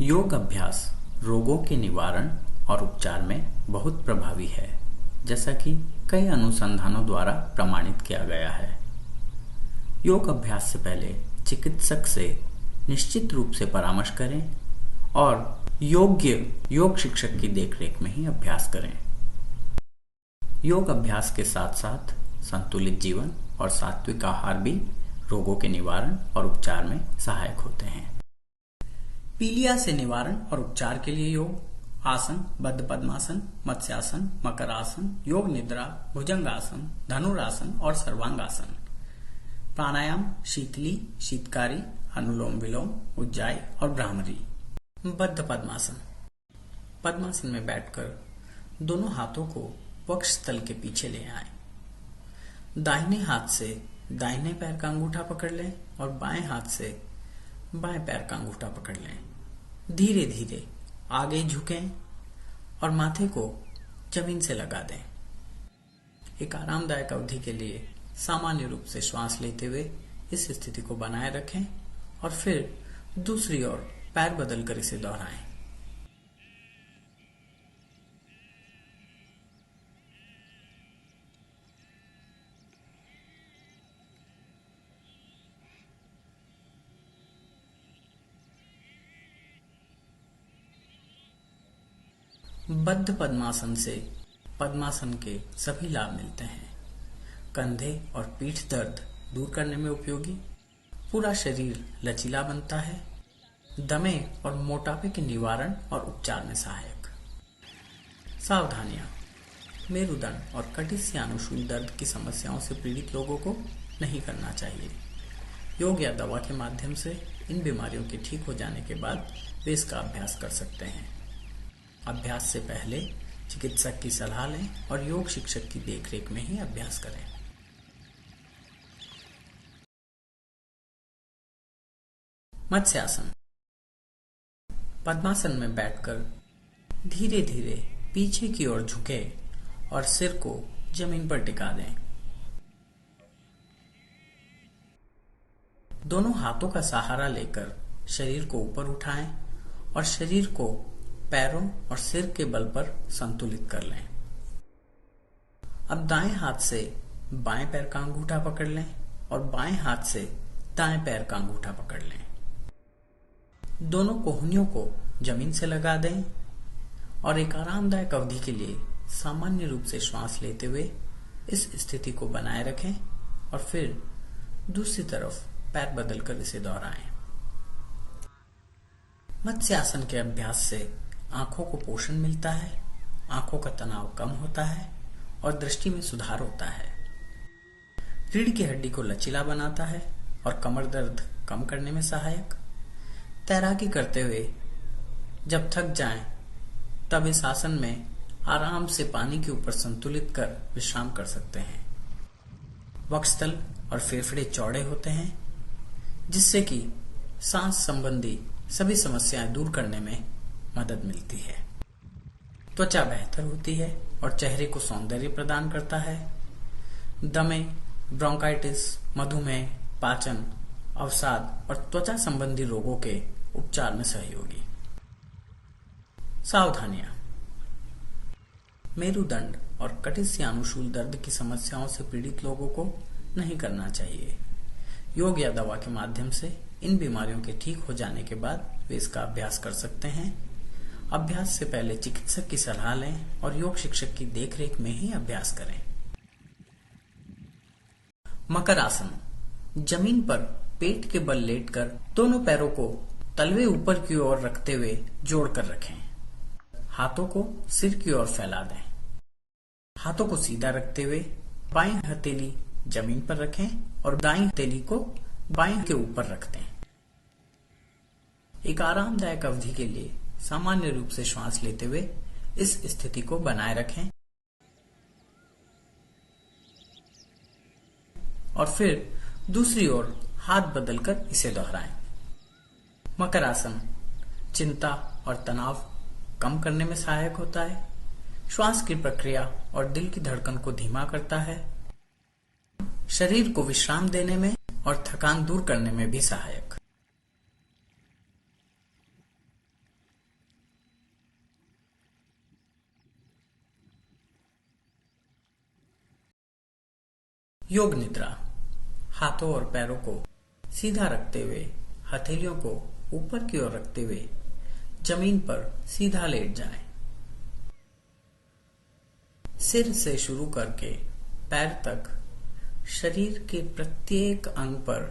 योग अभ्यास रोगों के निवारण और उपचार में बहुत प्रभावी है, जैसा कि कई अनुसंधानों द्वारा प्रमाणित किया गया है। योग अभ्यास से पहले चिकित्सक से निश्चित रूप से परामर्श करें और योग्य योग शिक्षक की देखरेख में ही अभ्यास करें। योग अभ्यास के साथ साथ संतुलित जीवन और सात्विक आहार भी रोगों के निवारण और उपचार में सहायक होते हैं। पीलिया से निवारण और उपचार के लिए योग आसन, बद्ध पद्मासन, मत्स्यासन, मकरासन, योग निद्रा, भुजंगासन, धनुरासन और सर्वांगासन। प्राणायाम शीतली, शीतकारी, अनुलोम विलोम, उज्जाई और भ्रामरी। बद्ध पद्मासन। पद्मासन में बैठकर दोनों हाथों को वक्ष स्थल के पीछे ले आए। दाहिने हाथ से दाहिने पैर का अंगूठा पकड़ लें और बाएं हाथ से बाएं पैर का अंगूठा पकड़ लें। धीरे धीरे आगे झुकें और माथे को जमीन से लगा दें। एक आरामदायक अवधि के लिए सामान्य रूप से श्वास लेते हुए इस स्थिति को बनाए रखें और फिर दूसरी ओर पैर बदलकर इसे दोहराएं। बद्ध पद्मासन से पद्मासन के सभी लाभ मिलते हैं। कंधे और पीठ दर्द दूर करने में उपयोगी, पूरा शरीर लचीला बनता है, दमे और मोटापे के निवारण और उपचार में सहायक। सावधानियां। मेरुदंड और कटिस्यानुशूल दर्द की समस्याओं से पीड़ित लोगों को नहीं करना चाहिए। योग या दवा के माध्यम से इन बीमारियों के ठीक हो जाने के बाद वे इसका अभ्यास कर सकते हैं। अभ्यास से पहले चिकित्सक की सलाह लें और योग शिक्षक की देखरेख में ही अभ्यास करें। मत्स्यासन। पद्मासन में बैठकर धीरे धीरे पीछे की ओर झुके और सिर को जमीन पर टिका दें। दोनों हाथों का सहारा लेकर शरीर को ऊपर उठाएं और शरीर को पैरों और सिर के बल पर संतुलित कर लें। अब दाएं हाथ से बाएं पैर का अंगूठा पकड़ लें और बाएं हाथ से दाएं पैर का अंगूठा पकड़ लें। दोनों कोहनियों को जमीन से लगा दें और एक आरामदायक अवधि के लिए सामान्य रूप से श्वास लेते हुए इस स्थिति को बनाए रखें और फिर दूसरी तरफ पैर बदलकर इसे दोहराएं। मत्स्यासन के अभ्यास से आंखों को पोषण मिलता है, आंखों का तनाव कम होता है और दृष्टि में सुधार होता है। रीढ़ की हड्डी को लचीला बनाता है और कमर दर्द कम करने में सहायक। तैराकी करते हुए जब थक जाएं, तब इस आसन में आराम से पानी के ऊपर संतुलित कर विश्राम कर सकते हैं। वक्षस्थल और फेफड़े चौड़े होते हैं, जिससे कि सांस संबंधी सभी समस्याएं दूर करने में मदद मिलती है। त्वचा बेहतर होती है और चेहरे को सौंदर्य प्रदान करता है। दमे, ब्रोंकाइटिस, मधुमेह, पाचन, अवसाद और त्वचा संबंधी रोगों के उपचार में सहयोगी। सावधानियां। मेरुदंड और कटिस्यानुशूल दर्द की समस्याओं से पीड़ित लोगों को नहीं करना चाहिए। योग या दवा के माध्यम से इन बीमारियों के ठीक हो जाने के बाद वे इसका अभ्यास कर सकते हैं। अभ्यास से पहले चिकित्सक की सलाह लें और योग शिक्षक की देखरेख में ही अभ्यास करें। मकर आसन। जमीन पर पेट के बल लेटकर दोनों पैरों को तलवे ऊपर की ओर रखते हुए जोड़कर रखें। हाथों को सिर की ओर फैला दें। हाथों को सीधा रखते हुए बाईं हथेली जमीन पर रखें और दाईं हथेली को बाएं के ऊपर रख दें। एक आरामदायक अवधि के लिए सामान्य रूप से श्वास लेते हुए इस स्थिति को बनाए रखें और फिर दूसरी ओर हाथ बदलकर इसे दोहराएं। मकर आसन चिंता और तनाव कम करने में सहायक होता है, श्वास की प्रक्रिया और दिल की धड़कन को धीमा करता है, शरीर को विश्राम देने में और थकान दूर करने में भी सहायक। योग निद्रा। हाथों और पैरों को सीधा रखते हुए हथेलियों को ऊपर की ओर रखते हुए जमीन पर सीधा लेट जाएं। सिर से शुरू करके पैर तक शरीर के प्रत्येक अंग पर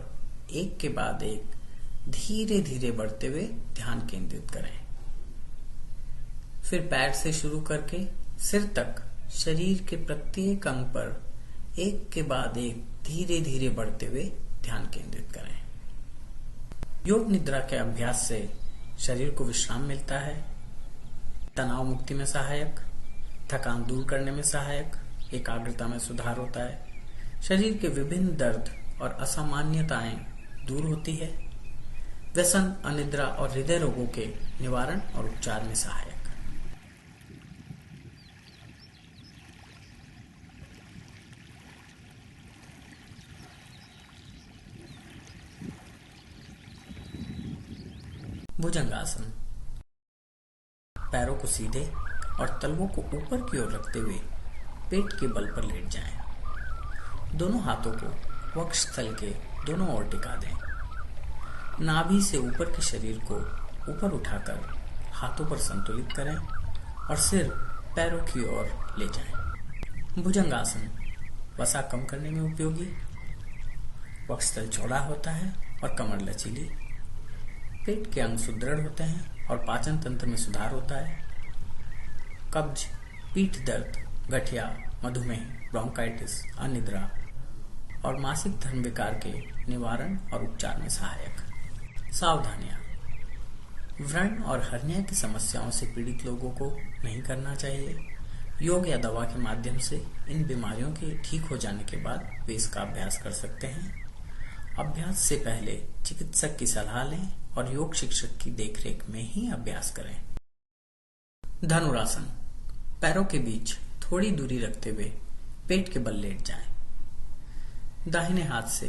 एक के बाद एक धीरे धीरे बढ़ते हुए ध्यान केंद्रित करें। फिर पैर से शुरू करके सिर तक शरीर के प्रत्येक अंग पर एक के बाद एक धीरे धीरे बढ़ते हुए ध्यान केंद्रित करें। योग निद्रा के अभ्यास से शरीर को विश्राम मिलता है, तनाव मुक्ति में सहायक, थकान दूर करने में सहायक, एकाग्रता में सुधार होता है, शरीर के विभिन्न दर्द और असामान्यताएं दूर होती है, व्यसन, अनिद्रा और हृदय रोगों के निवारण और उपचार में सहायक। भुजंगासन। पैरों को सीधे और तलवों को ऊपर की ओर रखते हुए पेट के बल पर लेट जाएं। दोनों हाथों को वक्षस्थल के दोनों ओर टिका दें। नाभि से ऊपर के शरीर को ऊपर उठाकर हाथों पर संतुलित करें और सिर पैरों की ओर ले जाएं। भुजंगासन वसा कम करने में उपयोगी। वक्षस्थल चौड़ा होता है और कमर लचीली। पेट के अंग सुदृढ़ होते हैं और पाचन तंत्र में सुधार होता है। कब्ज, पीठ दर्द, गठिया, मधुमेह, ब्रोंकाइटिस, अनिद्रा और मासिक धर्म विकार के निवारण और उपचार में सहायक। सावधानियां। व्रण और हर्निया की समस्याओं से पीड़ित लोगों को नहीं करना चाहिए। योग या दवा के माध्यम से इन बीमारियों के ठीक हो जाने के बाद वे इसका अभ्यास कर सकते हैं। अभ्यास से पहले चिकित्सक की सलाह लें और योग शिक्षक की देखरेख में ही अभ्यास करें। धनुरासन। पैरों के बीच थोड़ी दूरी रखते हुए पेट के बल लेट जाएं। दाहिने हाथ से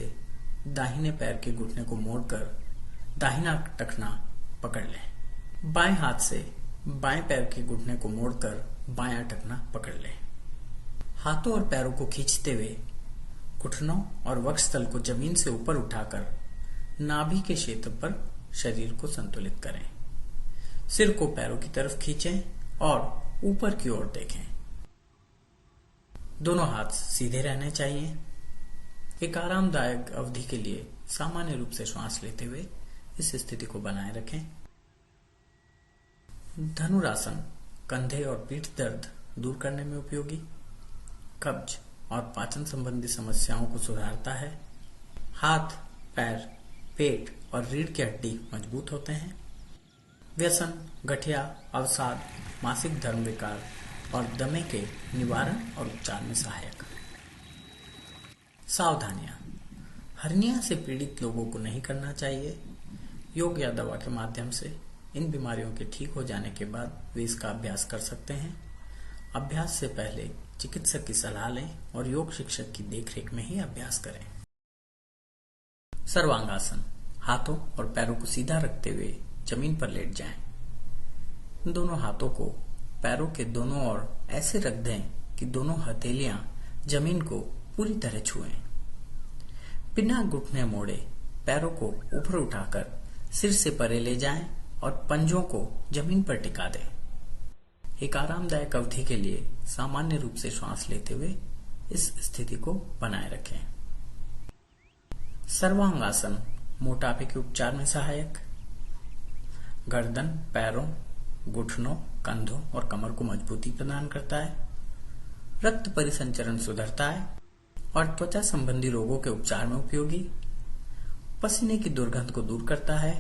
दाहिने पैर के घुटने को मोड़कर दाहिना टखना पकड़ लें। बाएं हाथ से बाएं पैर के घुटने को मोड़कर बायां टखना पकड़ लें। हाथों और पैरों को खींचते हुए घुटनों और वक्षस्थल को जमीन से ऊपर उठाकर नाभि के क्षेत्र पर शरीर को संतुलित करें। सिर को पैरों की तरफ खींचें और ऊपर की ओर देखें। दोनों हाथ सीधे रहने चाहिए। एक आरामदायक अवधि के लिए सामान्य रूप से श्वास लेते हुए इस स्थिति को बनाए रखें। धनुरासन कंधे और पीठ दर्द दूर करने में उपयोगी। कब्ज और पाचन संबंधी समस्याओं को सुधारता है। हाथ, पैर, पेट और रीढ़ की हड्डी मजबूत होते हैं। व्यसन, गठिया, अवसाद, मासिक धर्म विकार और दमे के निवारण और उपचार में सहायक। सावधानियां। हर्निया से पीड़ित लोगों को नहीं करना चाहिए। योग या दवा के माध्यम से इन बीमारियों के ठीक हो जाने के बाद वे इसका अभ्यास कर सकते हैं। अभ्यास से पहले चिकित्सक की सलाह लें और योग शिक्षक की देखरेख में ही अभ्यास करें। सर्वांगासन। हाथों और पैरों को सीधा रखते हुए जमीन पर लेट जाएं। दोनों हाथों को पैरों के दोनों ओर ऐसे रख दें कि दोनों हथेलियां जमीन को पूरी तरह छुएं। बिना घुटने मोड़े पैरों को ऊपर उठाकर सिर से परे ले जाएं और पंजों को जमीन पर टिका दें। एक आरामदायक अवधि के लिए सामान्य रूप से श्वास लेते हुए इस स्थिति को बनाए रखें। सर्वांगासन मोटापे के उपचार में सहायक। गर्दन, पैरों, घुटनों, कंधों और कमर को मजबूती प्रदान करता है। रक्त परिसंचरण सुधरता है और त्वचा संबंधी रोगों के उपचार में उपयोगी। पसीने की दुर्गंध को दूर करता है।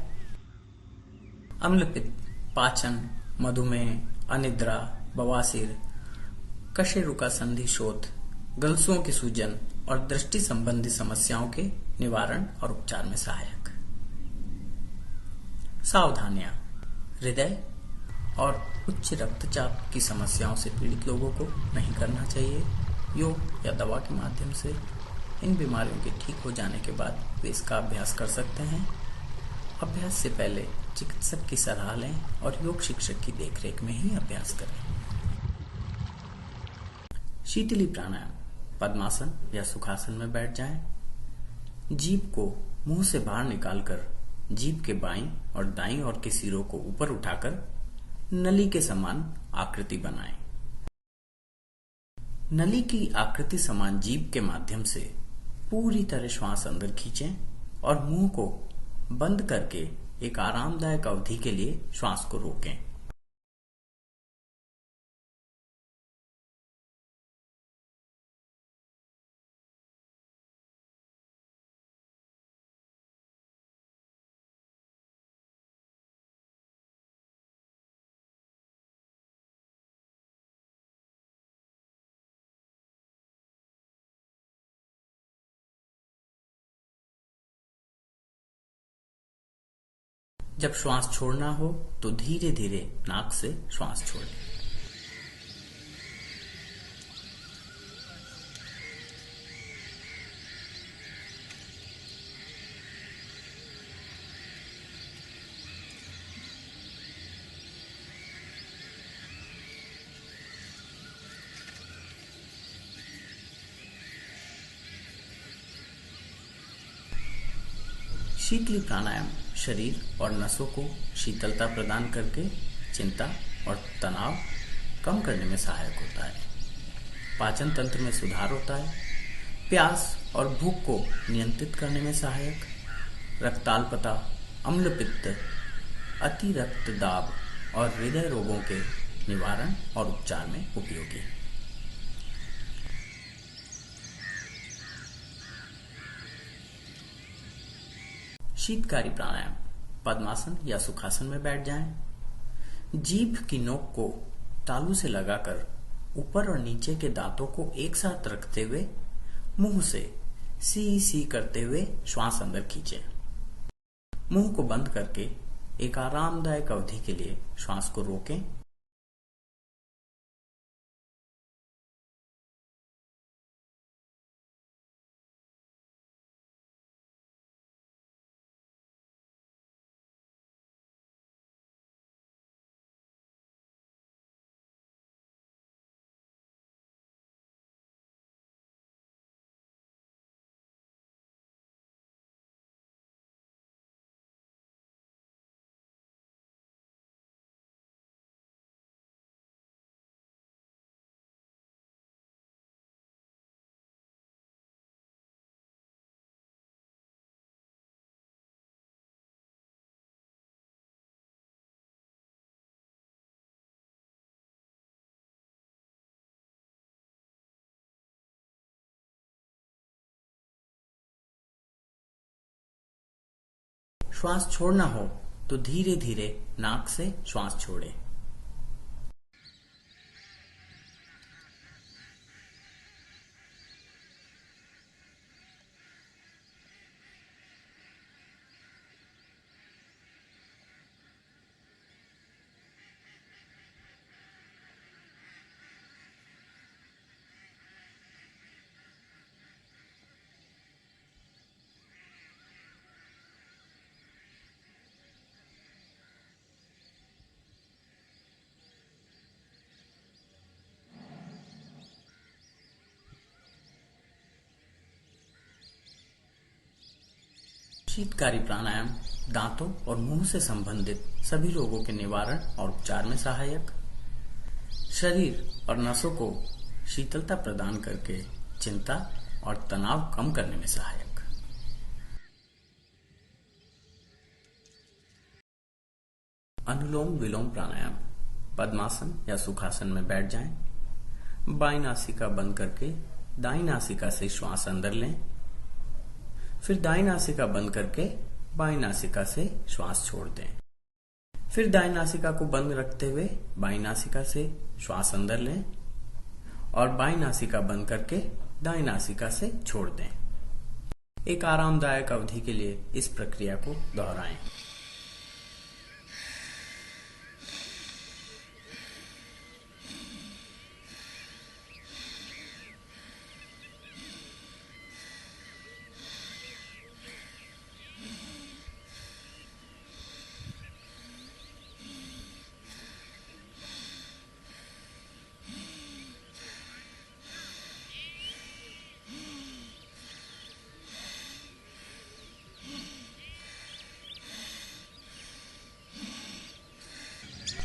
अम्लपित्त, पाचन, मधुमेह, अनिद्रा, बवासीर, कशेरुका संधि शोथ, गलसुओं की सूजन और दृष्टि संबंधी समस्याओं के निवारण और उपचार में सहायक। सावधानियां। हृदय और उच्च रक्तचाप की समस्याओं से पीड़ित लोगों को नहीं करना चाहिए। योग या दवा के माध्यम से इन बीमारियों के ठीक हो जाने के बाद वे इसका अभ्यास कर सकते हैं। अभ्यास से पहले चिकित्सक की सलाह लें और योग शिक्षक की देखरेख में ही अभ्यास करें। शीतली प्राणायाम। पद्मासन या सुखासन में बैठ जाएं। जीभ को मुंह से बाहर निकालकर जीभ के बाईं और दाईं ओर के सिरों को ऊपर उठाकर नली के समान आकृति बनाएं। नली की आकृति समान जीभ के माध्यम से पूरी तरह श्वास अंदर खींचें और मुंह को बंद करके एक आरामदायक अवधि के लिए श्वास को रोकें। जब श्वास छोड़ना हो तो धीरे धीरे नाक से श्वास छोड़ें। शीतली प्राणायाम शरीर और नसों को शीतलता प्रदान करके चिंता और तनाव कम करने में सहायक होता है। पाचन तंत्र में सुधार होता है। प्यास और भूख को नियंत्रित करने में सहायक। रक्ताल्पता, अम्लपित्त, अति रक्तदाब और हृदय रोगों के निवारण और उपचार में उपयोगी। शीतकारी प्राणायाम पद्मासन या सुखासन में बैठ जाएं। जीभ की नोक को तालू से लगाकर ऊपर और नीचे के दांतों को एक साथ रखते हुए मुंह से सी सी करते हुए श्वास अंदर खींचें। मुंह को बंद करके एक आरामदायक अवधि के लिए श्वास को रोकें। श्वास छोड़ना हो तो धीरे धीरे नाक से श्वास छोड़ें। शीतकारी प्राणायाम दांतों और मुंह से संबंधित सभी रोगों के निवारण और उपचार में सहायक। शरीर और नसों को शीतलता प्रदान करके चिंता और तनाव कम करने में सहायक। अनुलोम विलोम प्राणायाम पद्मासन या सुखासन में बैठ जाएं। बाईं नासिका बंद करके दाईं नासिका से श्वास अंदर लें। फिर दाईं नासिका बंद करके बाईं नासिका से श्वास छोड़ दें। फिर दाईं नासिका को बंद रखते हुए बाईं नासिका से श्वास अंदर लें और बाईं नासिका बंद करके दाईं नासिका से छोड़ दें। एक आरामदायक अवधि के लिए इस प्रक्रिया को दोहराएं।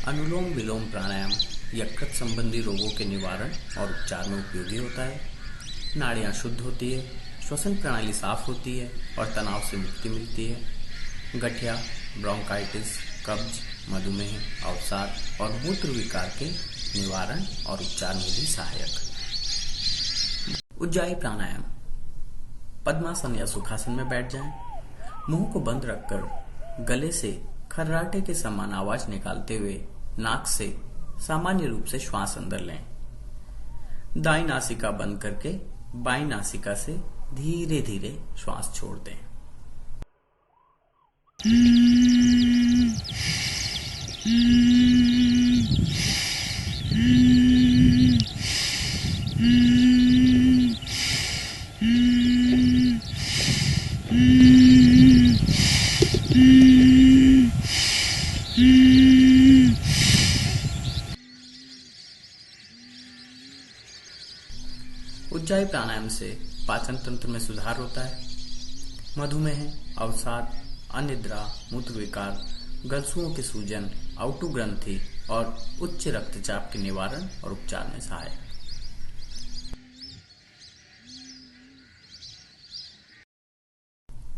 अनुलोम विलोम प्राणायाम यकृत संबंधी रोगों के निवारण और उपचार में उपयोगी होता है। नाड़ियाँ शुद्ध होती है, श्वसन प्रणाली साफ होती है और तनाव से मुक्ति मिलती है। गठिया, ब्रोंकाइटिस, कब्ज, मधुमेह, अवसाद और मूत्र विकार के निवारण और उपचार में भी सहायक। उज्जाई प्राणायाम। पद्मासन या सुखासन में बैठ जाएं। मुंह को बंद रखकर गले से खर्राटे के समान आवाज निकालते हुए नाक से सामान्य रूप से श्वास अंदर लें। दाईं नासिका बंद करके बाईं नासिका से धीरे धीरे श्वास छोड़ दें। उज्जाई प्राणायाम से पाचन तंत्र में सुधार होता है। मधुमेह, अवसाद, अनिद्रा, मूत्र विकार, गलसुओं के सूजन, आउटू ग्रंथि और उच्च रक्तचाप के निवारण और उपचार में सहायक।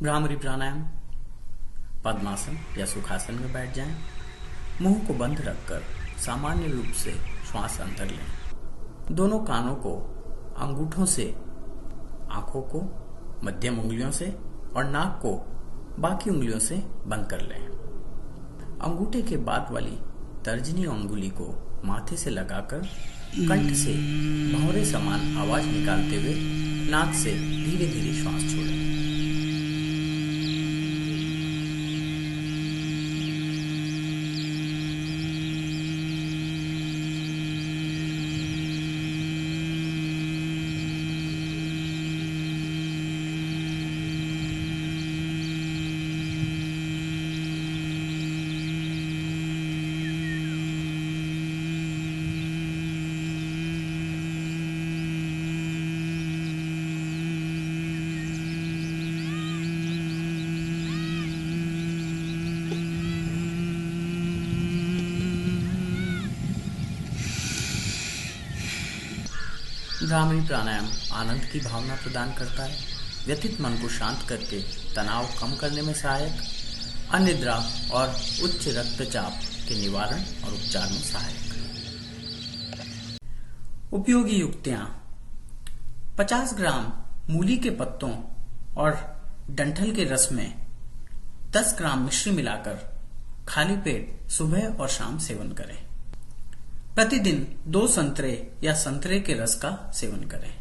भ्रामरी प्राणायाम। पद्मासन या सुखासन में बैठ जाएं। मुंह को बंद रखकर सामान्य रूप से श्वास अंदर लें। दोनों कानों को अंगूठों से, आंखों को मध्यम उंगलियों से और नाक को बाकी उंगलियों से बंद कर लें। अंगूठे के बाद वाली तर्जनी अंगुली को माथे से लगाकर कंठ से भंवरे समान आवाज निकालते हुए नाक से धीरे धीरे श्वास छोड़ें। भ्रामरी प्राणायाम आनंद की भावना प्रदान करता है, व्यथित मन को शांत करके तनाव कम करने में सहायक, अनिद्रा और उच्च रक्तचाप के निवारण और उपचार में सहायक। उपयोगी युक्तियां। 50 ग्राम मूली के पत्तों और डंठल के रस में 10 ग्राम मिश्री मिलाकर खाली पेट सुबह और शाम सेवन करें। प्रतिदिन 2 संतरे या संतरे के रस का सेवन करें।